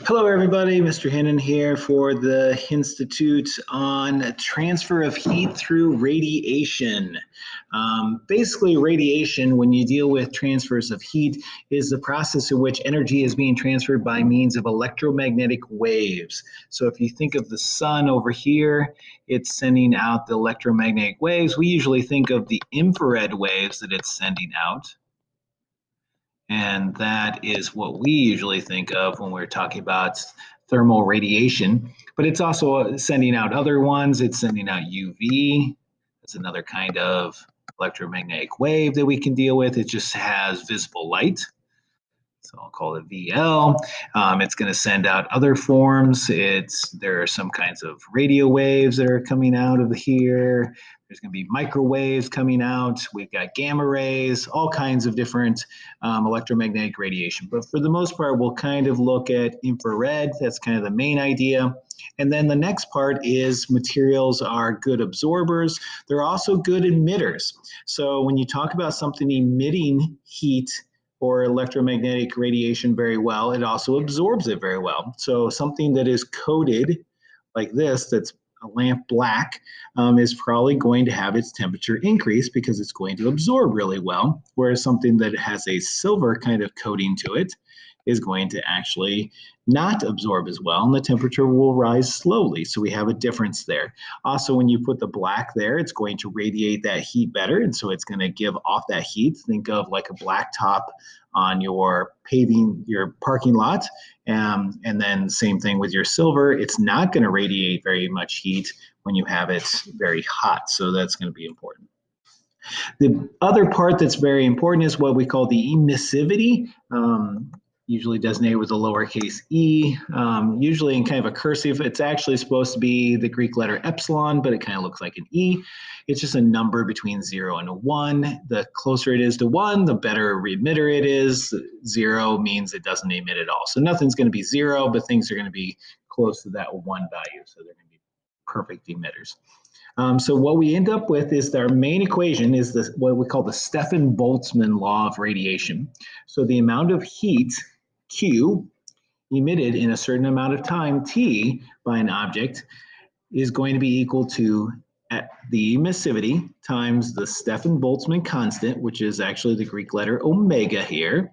Hello, everybody. Mr. Hennon here for the Henstitute on transfer of heat through radiation. Basically, radiation, when you deal with transfers of heat, is the process in which energy is being transferred by means of electromagnetic waves. So if you think of the sun over here, it's sending out the electromagnetic waves. We usually think of the infrared waves that it's sending out. And that is what we usually think of when we're talking about thermal radiation. But it's also sending out other ones. It's sending out UV. That's another kind of electromagnetic wave that we can deal with. It just has visible light. So I'll call it VL. It's going to send out other forms. There are some kinds of radio waves that are coming out of here. There's going to be microwaves coming out. We've got gamma rays, all kinds of different electromagnetic radiation. But for the most part, we'll kind of look at infrared. That's kind of the main idea. And then the next part is materials are good absorbers. They're also good emitters. So when you talk about something emitting heat or electromagnetic radiation very well, it also absorbs it very well. So something that is coated like this, that's a lamp black, is probably going to have its temperature increase because it's going to absorb really well, whereas something that has a silver kind of coating to it is going to actually not absorb as well, and the temperature will rise slowly. So we have a difference there. Also, when you put the black there, it's going to radiate that heat better, and so it's going to give off that heat. Think of like a black top on your parking lot, and then same thing with your silver. It's not going to radiate very much heat when you have it very hot, so that's going to be important. The other part that's very important is what we call the emissivity. Usually designated with a lowercase e, usually in kind of a cursive. It's actually supposed to be the Greek letter epsilon, but it kind of looks like an e. It's just a number between 0 and a 1. The closer it is to 1, the better emitter it is. 0 means it doesn't emit at all. So nothing's going to be 0, but things are going to be close to that 1 value. So they're going to be perfect emitters. So what we end up with is our main equation is what we call the Stefan-Boltzmann law of radiation. So the amount of heat, Q, emitted in a certain amount of time, T, by an object is going to be equal to the emissivity times the Stefan-Boltzmann constant, which is actually the Greek letter omega here,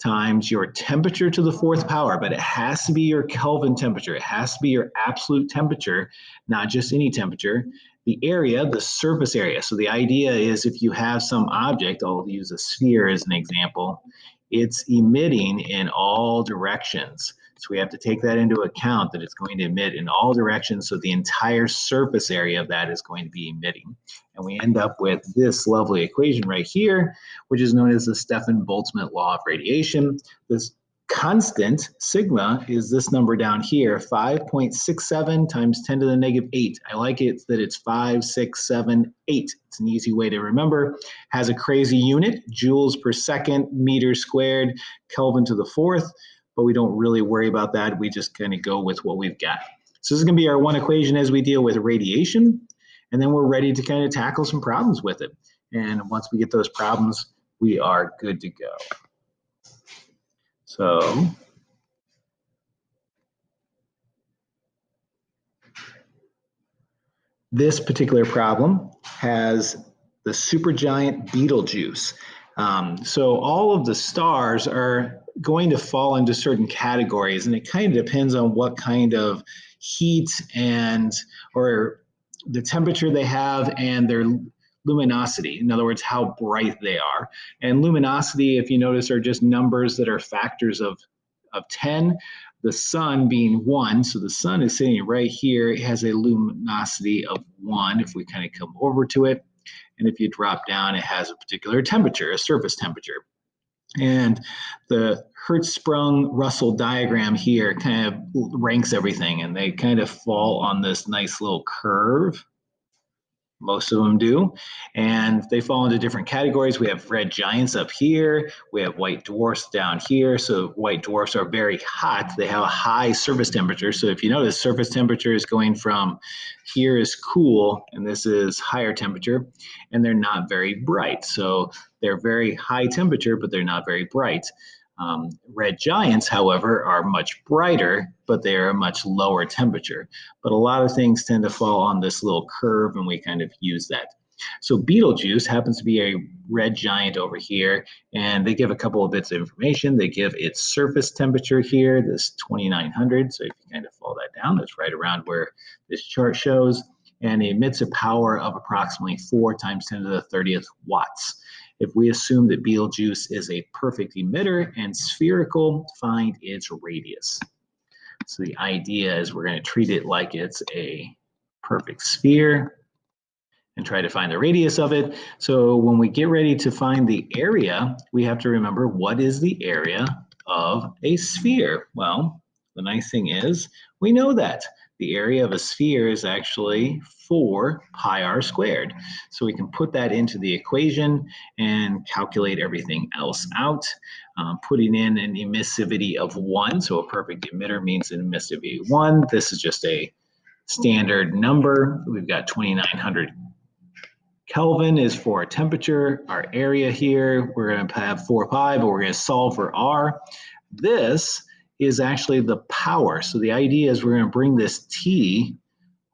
times your temperature to the 4th power, but it has to be your Kelvin temperature. It has to be your absolute temperature, not just any temperature. The area, the surface area. So the idea is if you have some object, I'll use a sphere as an example, it's emitting in all directions. So we have to take that into account, that it's going to emit in all directions, so the entire surface area of that is going to be emitting. And we end up with this lovely equation right here, which is known as the Stefan-Boltzmann law of radiation. This constant, sigma, is this number down here, 5.67 times 10 to the negative 8. I like it that it's 5, 6, 7, 8. It's an easy way to remember. Has a crazy unit, joules per second, meters squared, Kelvin to the 4th, but we don't really worry about that. We just kind of go with what we've got. So this is going to be our one equation as we deal with radiation, and then we're ready to kind of tackle some problems with it. And once we get those problems, we are good to go. So this particular problem has the supergiant Betelgeuse. So all of the stars are going to fall into certain categories, and it kind of depends on what kind of heat or the temperature they have and their luminosity. In other words, how bright they are. And luminosity, if you notice, are just numbers that are factors of 10. The sun being 1, so the sun is sitting right here. It has a luminosity of 1 if we kind of come over to it. And if you drop down, it has a particular temperature, a surface temperature. And the Hertzsprung-Russell diagram here kind of ranks everything, and they kind of fall on this nice little curve. Most of them do, and they fall into different categories. We have red giants up here. We have white dwarfs down here. So white dwarfs are very hot. They have a high surface temperature. So if you notice, surface temperature is going from here is cool, and this is higher temperature, and they're not very bright. So they're very high temperature, but they're not very bright. Red giants, however, are much brighter, but they are a much lower temperature. But a lot of things tend to fall on this little curve, and we kind of use that. So Betelgeuse happens to be a red giant over here, and they give a couple of bits of information. They give its surface temperature here, this 2900. So if you kind of follow that down, that's right around where this chart shows, and it emits a power of approximately 4 times 10 to the 30th watts. If we assume that Betelgeuse is a perfect emitter and spherical, find its radius. So the idea is we're going to treat it like it's a perfect sphere and try to find the radius of it. So when we get ready to find the area, we have to remember, what is the area of a sphere? Well, the nice thing is we know that. The area of a sphere is actually 4 pi r squared. So we can put that into the equation and calculate everything else out, putting in an emissivity of 1. So a perfect emitter means an emissivity of 1. This is just a standard number. We've got 2900 Kelvin is for our temperature. Our area here, we're going to have 4 pi, but we're going to solve for R. This is actually the power. So the idea is we're going to bring this T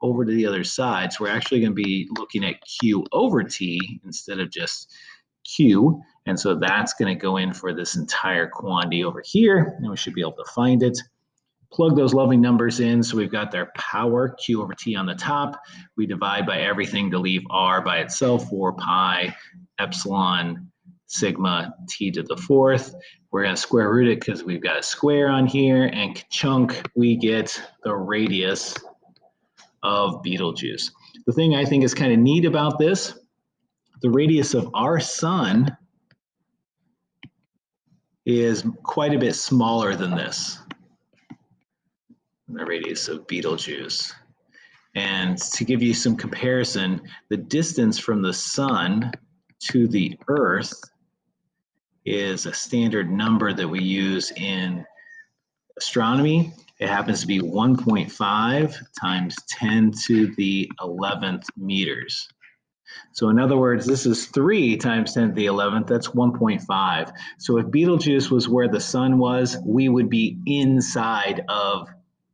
over to the other side. So we're actually going to be looking at Q over T instead of just Q. And so that's going to go in for this entire quantity over here, and we should be able to find it. Plug those lovely numbers in. So we've got their power, Q over T on the top. We divide by everything to leave R by itself, 4 pi epsilon sigma T to the 4th. We're going to square root it because we've got a square on here, and chunk, we get the radius of Betelgeuse. The thing I think is kind of neat about this, the radius of our sun is quite a bit smaller than this, the radius of Betelgeuse. And to give you some comparison, the distance from the sun to the Earth is a standard number that we use in astronomy. It happens to be 1.5 times 10 to the 11th meters. So in other words, this is 3 times 10 to the 11th, that's 1.5. So if Betelgeuse was where the sun was, we would be inside of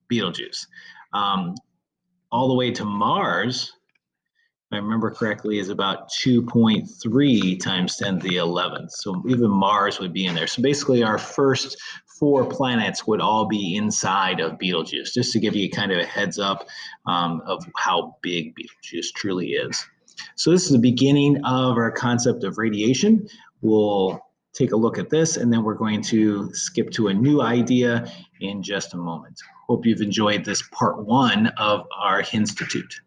Betelgeuse. All the way to Mars, if I remember correctly, is about 2.3 times 10 to the 11th. So even Mars would be in there. So basically our first 4 planets would all be inside of Betelgeuse, just to give you kind of a heads up of how big Betelgeuse truly is. So this is the beginning of our concept of radiation. We'll take a look at this, and then we're going to skip to a new idea in just a moment. Hope you've enjoyed this part 1 of our Henstitute.